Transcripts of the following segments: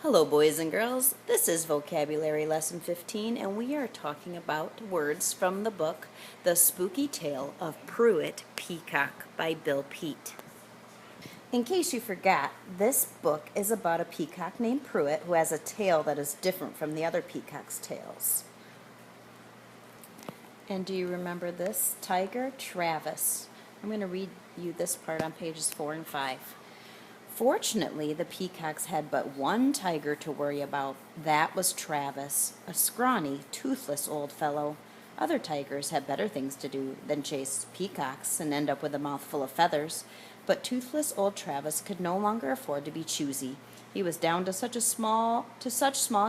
Hello, boys and girls. This is Vocabulary Lesson 15, and we are talking about words from the book The Spooky Tale of Pruitt Peacock by Bill Peet. In case you forgot, this book is about a peacock named Pruitt who has a tail that is different from the other peacock's tails. And do you remember this? Tiger Travis. I'm going to read you this part on pages 4 and 5. Fortunately, the peacocks had but one tiger to worry about. That was Travis, a scrawny, toothless old fellow. Other tigers had better things to do than chase peacocks and end up with a mouthful of feathers. But toothless old Travis could no longer afford to be choosy. He was down to such small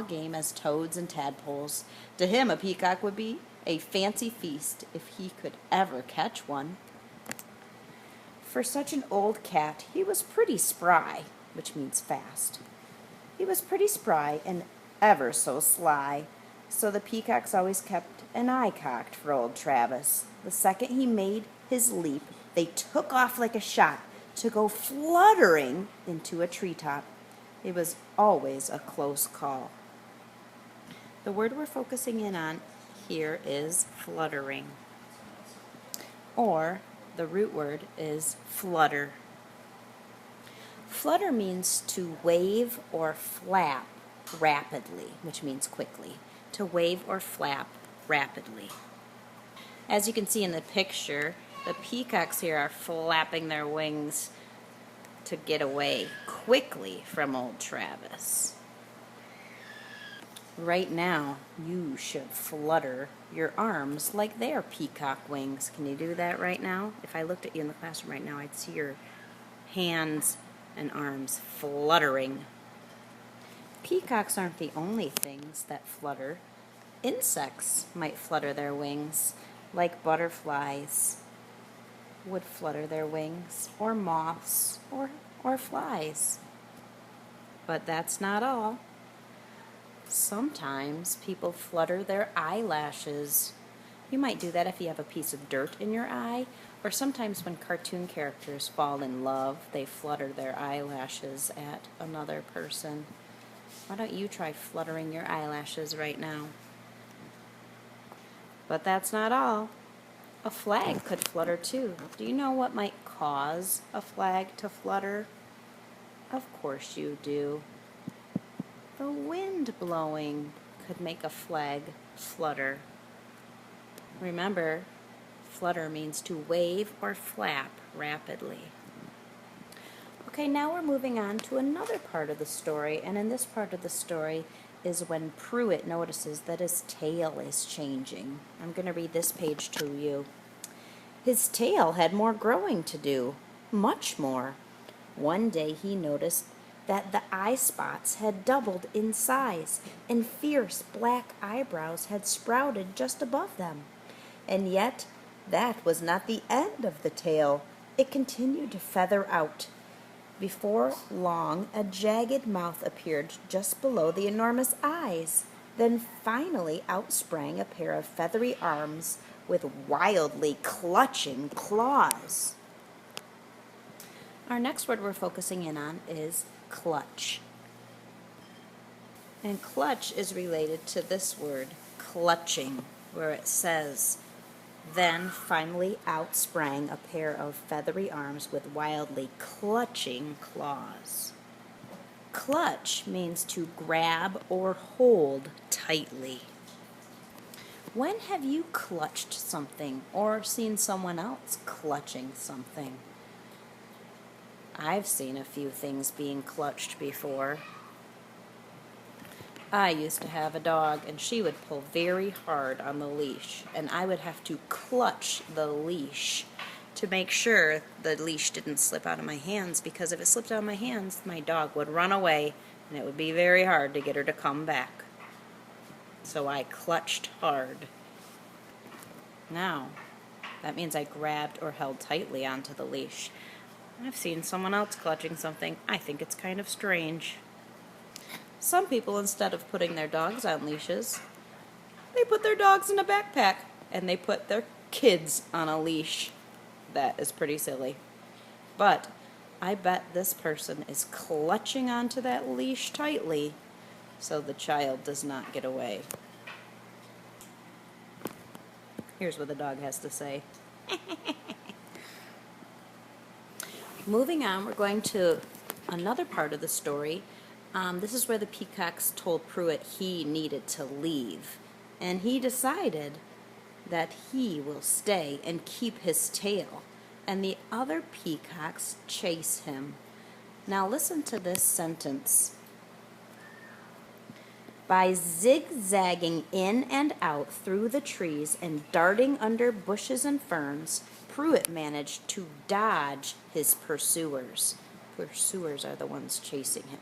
game as toads and tadpoles. To him, a peacock would be a fancy feast if he could ever catch one. For such an old cat, he was pretty spry, which means fast. He was pretty spry and ever so sly, so the peacocks always kept an eye cocked for old Travis. The second he made his leap, they took off like a shot to go fluttering into a treetop. It was always a close call. The word we're focusing in on here is fluttering, or the root word is flutter. Flutter means to wave or flap rapidly, which means quickly. To wave or flap rapidly. As you can see in the picture, the peacocks here are flapping their wings to get away quickly from old Travis. Right now, you should flutter your arms like they are peacock wings. Can you do that right now? If I looked at you in the classroom right now, I'd see your hands and arms fluttering. Peacocks aren't the only things that flutter. Insects might flutter their wings, like butterflies would flutter their wings, or moths, or flies. But that's not all. Sometimes people flutter their eyelashes. You might do that if you have a piece of dirt in your eye, or sometimes when cartoon characters fall in love, they flutter their eyelashes at another person. Why don't you try fluttering your eyelashes right now? But that's not all. A flag could flutter too. Do you know what might cause a flag to flutter? Of course you do. The wind blowing could make a flag flutter. Remember, flutter means to wave or flap rapidly. Okay, now we're moving on to another part of the story, and in this part of the story is when Pruitt notices that his tail is changing. I'm going to read this page to you. His tail had more growing to do, much more. One day he noticed that the eye spots had doubled in size, and fierce black eyebrows had sprouted just above them. And yet, that was not the end of the tail. It continued to feather out. Before long, a jagged mouth appeared just below the enormous eyes. Then finally out sprang a pair of feathery arms with wildly clutching claws. Our next word we're focusing in on is clutch. And clutch is related to this word, clutching, where it says, then finally out sprang a pair of feathery arms with wildly clutching claws. Clutch means to grab or hold tightly. When have you clutched something or seen someone else clutching something? I've seen a few things being clutched before. I used to have a dog, and she would pull very hard on the leash, and I would have to clutch the leash to make sure the leash didn't slip out of my hands, because if it slipped out of my hands, my dog would run away, and it would be very hard to get her to come back. So I clutched hard. Now, that means I grabbed or held tightly onto the leash. I've seen someone else clutching something. I think it's kind of strange. Some people, instead of putting their dogs on leashes, they put their dogs in a backpack, and they put their kids on a leash. That is pretty silly. But I bet this person is clutching onto that leash tightly so the child does not get away. Here's what the dog has to say. Moving on, we're going to another part of the story. This is where the peacocks told Pruitt he needed to leave. And he decided that he will stay and keep his tail. And the other peacocks chase him. Now listen to this sentence. By zigzagging in and out through the trees and darting under bushes and ferns, Pruitt managed to dodge his pursuers. Pursuers are the ones chasing him.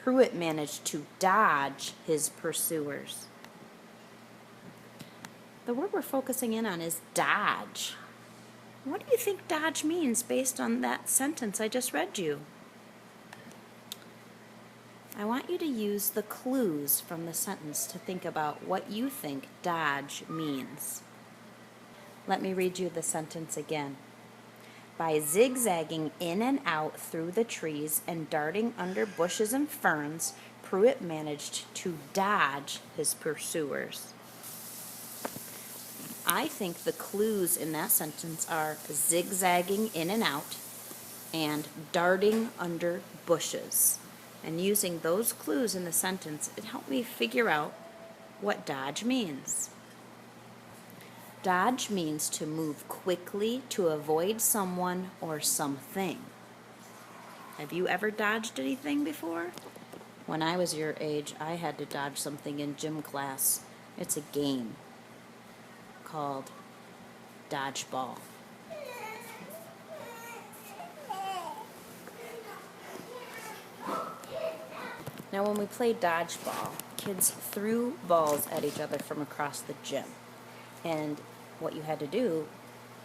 Pruitt managed to dodge his pursuers. The word we're focusing in on is dodge. What do you think dodge means based on that sentence I just read you? I want you to use the clues from the sentence to think about what you think dodge means. Let me read you the sentence again. By zigzagging in and out through the trees and darting under bushes and ferns, Pruitt managed to dodge his pursuers. I think the clues in that sentence are zigzagging in and out and darting under bushes. And using those clues in the sentence, it helped me figure out what dodge means. Dodge means to move quickly to avoid someone or something. Have you ever dodged anything before? When I was your age, I had to dodge something in gym class. It's a game called dodgeball. Now when we played dodgeball, kids threw balls at each other from across the gym. And what you had to do,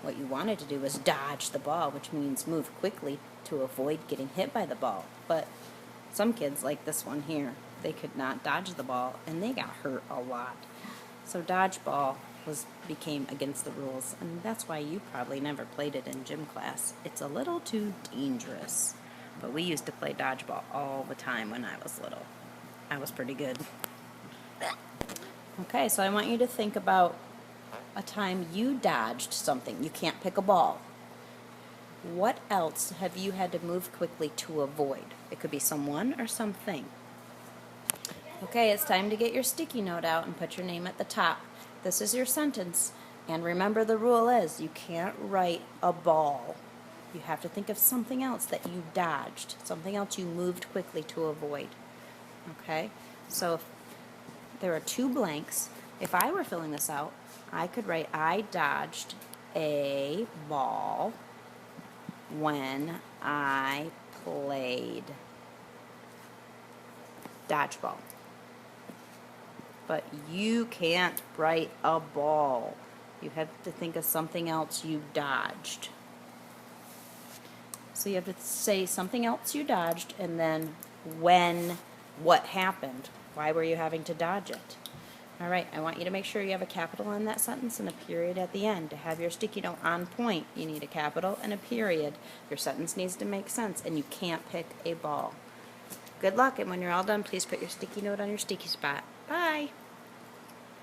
what you wanted to do was dodge the ball, which means move quickly to avoid getting hit by the ball. But some kids, like this one here, they could not dodge the ball and they got hurt a lot. So dodgeball became against the rules, and that's why you probably never played it in gym class. It's a little too dangerous. But we used to play dodgeball all the time when I was little. I was pretty good. Okay, so I want you to think about a time you dodged something. You can't pick a ball. What else have you had to move quickly to avoid? It could be someone or something. Okay, it's time to get your sticky note out and put your name at the top. This is your sentence. And remember, the rule is you can't write a ball. You have to think of something else that you dodged, something else you moved quickly to avoid. Okay? So if there are two blanks. If I were filling this out, I could write, I dodged a ball when I played dodgeball. But you can't write a ball. You have to think of something else you dodged. So you have to say something else you dodged, and then what happened. Why were you having to dodge it? All right, I want you to make sure you have a capital in that sentence and a period at the end. To have your sticky note on point, you need a capital and a period. Your sentence needs to make sense, and you can't pick a ball. Good luck, and when you're all done, please put your sticky note on your sticky spot. Bye.